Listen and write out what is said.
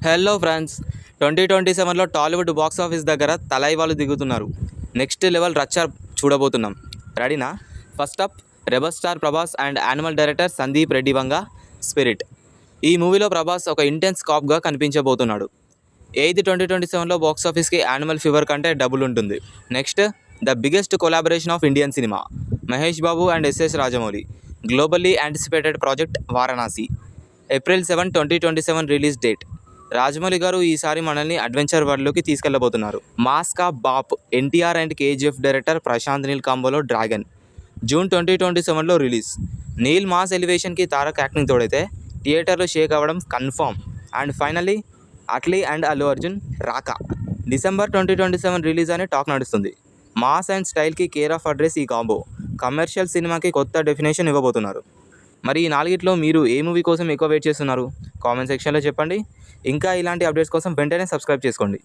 Hello friends, 2027లో Tollywood box office దగ్గర తలైవాలు దిగుతున్నారు. నెక్స్ట్ లెవెల్ రచ్చ చూడబోతున్నాం. రెడీనా? First up, rebel star Prabhas and animal director Sandeep Reddy Vanga spirit. ఈ మూవీలో ప్రభాస్ ఒక ఇంటెన్స్ కాప్గా కనిపించబోతున్నాడు. 8 2027లో బాక్స్ ఆఫీస్కి యానిమల్ ఫీవర్ కంటే డబుల్ ఉంటుంది. Next, the biggest collaboration of Indian cinema, Mahesh Babu and SS Rajamouli. Globally anticipated project Varanasi. April 7, 2027 release date. Rajamouli garu ఈసారి మనల్ని అడ్వెంచర్ వరల్డ్లోకి తీసుకెళ్లబోతున్నారు. మాస్కా బాప్, ఎన్టీఆర్ అండ్ కేజీఎఫ్ డైరెక్టర్ ప్రశాంత్ నీల్ కాంబోలో డ్రాగన్. జూన్ 2027లో రిలీజ్. నీల్ మాస్ ఎలివేషన్కి తారక్ యాక్టింగ్ తోడైతే థియేటర్లో షేక్ అవ్వడం confirm. And finally Atlee and Allu Arjun రాకా. December 2027 రిలీజ్ అనే టాక్ నడుస్తుంది. మాస్ అండ్ స్టైల్కి కేర్ ఆఫ్ అడ్రస్ ఈ కాంబో. కమర్షియల్ సినిమాకి కొత్త డెఫినేషన్ ఇవ్వబోతున్నారు. మరి ఈ నాలుగిట్లో మీరు ఏ మూవీ కోసం ఎక్కువ వెయిట్ చేస్తున్నారు? కామెంట్ సెక్షన్లో చెప్పండి. ఇంకా ఇలాంటి అప్డేట్స్ కోసం వెంటనే సబ్స్క్రైబ్ చేసుకోండి.